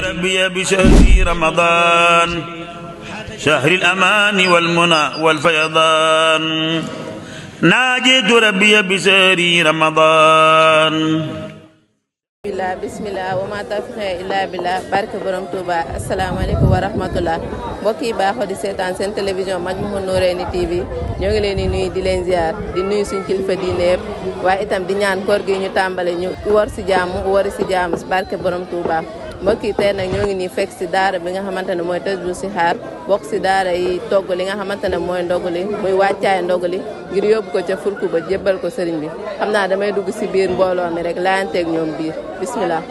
ربي بشهر رمضان شهر الأمان والمنى والفيضان ناجيت ربي بشهر رمضان bismillah wa ma tawfiqi illa billah barke borom Touba asalaamaaleykum wa rahmatullah mbokk yi baaxoo di seetaan seen télévision Majmahun Nurayni TV ñoo ngi leen di nuyu di leen ziar di nuyu suñ kilifa diine yëpp waaye itam di ñaan koor gi ñu tàmbale ñu wor si jàmm wori si jàmm barke borom Touba mbokk yi tey nag ñoo ngi nii fekk si daara bi nga xamante ne mooy tëjlu si xaar bokk si daara yi togg li nga xamante ne mooy ndogali muy wàccaay ndogali ngir yóbbu ko ca fulku ba jébbal ko sëriñ bi xam naa damay dugg si biir mbooloo mi rek laayanteeg ñoom biir bismillah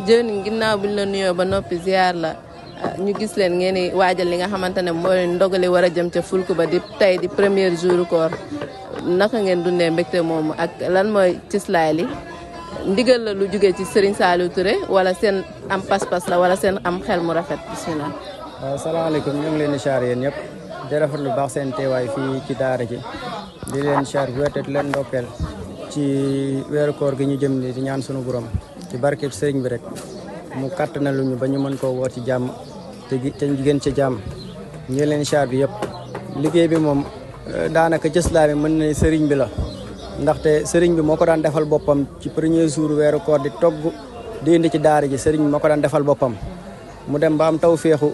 jëwriñ ginnaaw buñ la nuyoo ba noppi ziar la ñu gis leen ngeen di waajal li nga xamante ne mooy ndogali war a jëm ca fulku ba di tey di premier jour koor naka ngeen dundee mbégte moomu ak lan mooy cislaay li ndigal la lu jógee ci Serigne Saliou Touré wala seen am pas-pas la wala seen am xel mu rafet bismillah. waaw salaamaaleykum ñu ngi leen di char yéen ñëpp di rafetlu lu baax seen teewaay fii ci daara ji di leen char wéete di leen ndokkeel ci weeru koor gi ñu jëm ni di ñaan sunu borom ci barkeb sëriñ bi rek mu kàttanal ñu ba ñu mën koo woor ci jàmm te ñu gën ci jàmm ñu leen char bi yëpp liggéey bi moom daanaka cëslaa bi mën na sëriñ bi la. ndaxte sëriñ bi moo ko daan defal boppam ci premier jour weeru koor di togg di indi ci daara ji sëriñ bi moo ko daan defal boppam mu dem ba am taw féexu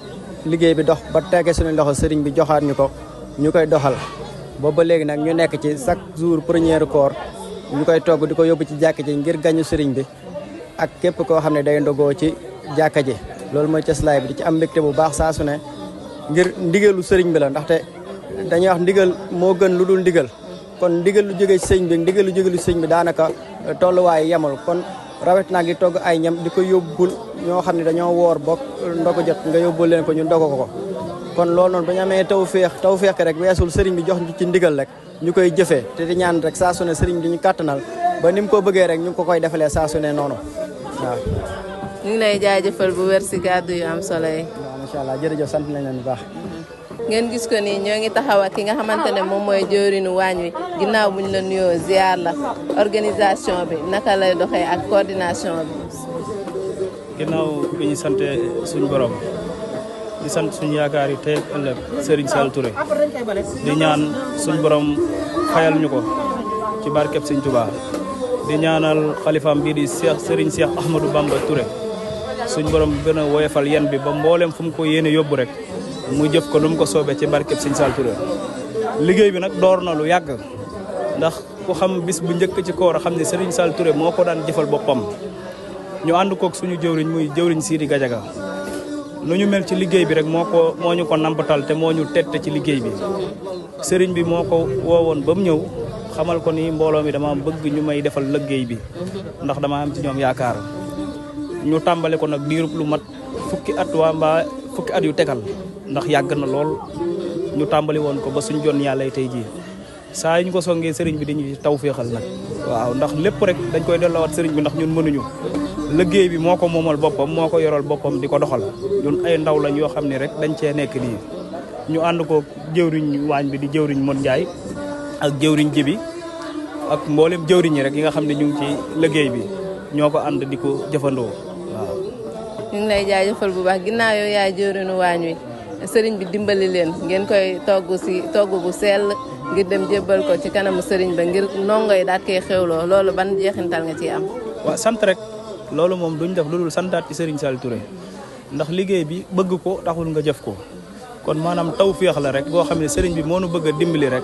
liggéey bi dox ba tege suñu loxo sëriñ bi joxaat ñu ko ñu koy doxal boobu ba léegi nag ñu nekk ci chaque jour premier koor ñu koy togg di ko yóbbu ci jàkka ji ngir gañu sëriñ bi ak képp koo xam ne day ndogoo ci jàkka ji loolu mooy cëslaay bi di ci am mbégte bu baax saa su ne ngir ndigalu sëriñ bi la ndaxte dañuy wax ndigal moo gën lu dul ndigal kon ndigal lu jógee ci sëñ bi ndigal lu jógee ci sëñ bi daanaka tolluwaay yemul kon rawet naa ngi togg ay ñam di ko yóbbul ñoo xam ne dañoo woor bokk ndogu jot nga yóbbul leen ko ñu ndogu ko kon loolu noonu bu ñu amee taw féex rek weesul sëriñ bi jox ñu ci ndigal rek ñu koy jëfee te di ñaan rek saa su ne sëriñ bi ñu kàttanal ba ni mu ko bëggee rek ñu ngi ko koy defalee saa su ne noonu waaw. ñu ngi lay jaajëfal bu wér si kàddu yu am solo yi. waaw macha allah jërëjëf sant nañ leen bu baax. ngeen gis ko nii ñoo ngi taxaw ak ki nga xamante ne moom mooy jëwriñu waañ wi ginnaaw buñ la nuyoo ziar la organisation bi naka lay doxee ak coordination bi. ginnaaw bi ñu sant suñu borom di sant suñu yaakaar yi tey ak ëllëg Serigne Saliou Touré di ñaan suñu borom fayal ñu ko ci barkeb Serigne Touba di ñaanal xalifaam bii di Serigne Cheikh Ahmadou Bamba Touré suñu borom gën a woyofal yen bi ba mboolem fu mu ko yéene yóbbu rek. mu jëf ko nu mu ko soobee ci barkeb Serigne Saliou Touré liggéey bi nag door na lu yàgg ndax ku xam bis bu njëkk ci koor a xam ne Serigne Saliou Touré moo ko daan jëfal boppam ñu ànd koog suñu jëwriñ muy jëwriñ Sidi Gajaga nu ñu mel ci liggéey bi rek moo ñu ko nampatal te moo ñu tette ci liggéey bi sëriñ bi moo ko woowoon ba mu ñëw xamal ko ni mbooloo mi dama bëgg ñu may defal liggéey bi ndax dama am ci ñoom yaakaar ñu tàmbale ko nag diirub lu mat fukki at yu tegal ndax yàgg na lool ñu tàmbali woon ko ba suñ jon yàlla tey jii saa yi ñu ko songee sëriñ bi dañu taw féexal nag waaw ndax lépp rek dañ koy delloowaat sëriñ bi ndax ñun mënuñu liggéey bi moo ko moomal boppam moo ko yoral boppam di ko doxal ñun ay ndaw lañ yoo xam ne rek dañ cee nekk nii ñu ànd ko jëwriñ waañ bi di jëwriñ Mon Njaay ak jëwriñ Jibi ak mboolem jëwriñ yi rek yi nga xam ne ñu ngi ci liggéey bi ñoo ko ànd di ko jëfandoo waaw. ñu ngi lay jaajëfal bu baax ginnaaw yow yaay jëwriñu waañ wi sëriñ bi dimbali leen ngeen koy togg bu sell ngir dem jébbal ko ci kanamu sëriñ ba ngir ndongo yi daat koy xewloo loolu ban jeexintal nga ciy am. waaw sant rek loolu moom duñ def lu dul santaat ci Serigne Saliou Touré ndax liggéey bi bëgg ko taxul nga jëf ko kon maanaam taw féex la rek boo xam ne sëriñ bi moo nu bëgg a dimbali rek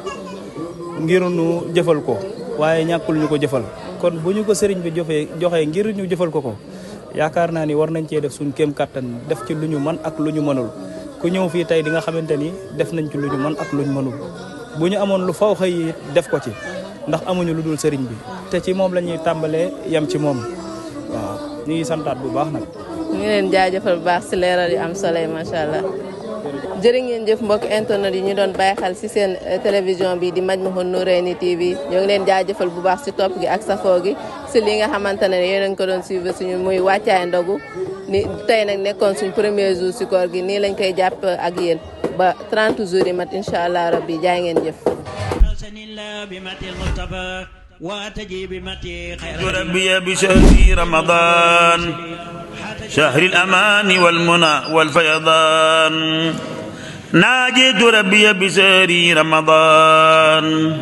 ngir nu jëfal ko waaye ñàkkul ñu ko jëfal kon bu ñu ko sëriñ bi joxee ngir ñu jëfal ko yaakaar naa ni war nañ cee def suñ kéem kattan def ci lu ñu mën ak lu ñu mënul ku ñëw fii tey di nga xamante ni def nañ ci lu ñu mën ak lu ñu mënul bu ñu amoon lu faw xëy def ko ci ndax amuñu lu dul sëriñ bi te ci moom la ñuy tàmbalee yem ci moom waaw ñu ngi santaat bu baax nag. ñu ngi leen jaajëfal bu baax si leeral yu am solo yi macha allah. jërë ngeen jëf mbokk internet yi ñu doon bàyyi xel si seen télévision bi di Majmahun Nurayni TV ñoo ngi leen jaajëfal bu baax si topp gi ak safoo gi si li nga xamante ne yéen a ngi ko doon suivre suñu muy wàccaay ndogu ni tey nag nekkoon suñ premier jour si koor gi nii lañ koy jàpp ak yéen ba 30 jours yi mat incha allah rabbi jaay ngeen jëf. ربي بشهر رمضان شهر الأمان والمنى والفيضان ناجيت ربي بشهر رمضان